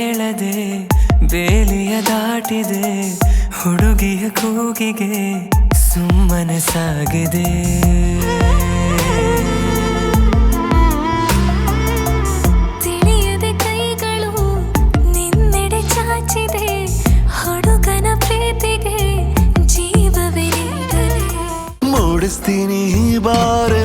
ಹೇಳದೆ ಬೇಲಿಯ ದಾಟಿದೆ ಹುಡುಗಿಯ ಕೂಗಿಗೆ ಸುಮ್ಮನೆ ಸಾಗಿದೆ ತಿಳಿಯದೆ ಕೈಗಳು ನಿನ್ನೆಡೆ ಚಾಚಿದೆ ಹುಡುಗನ ಪ್ರೀತಿಗೆ ಜೀವವೇ ನೀಡದೆ ಮೂಡಿಸ್ತೀನಿ ಬಾರೆ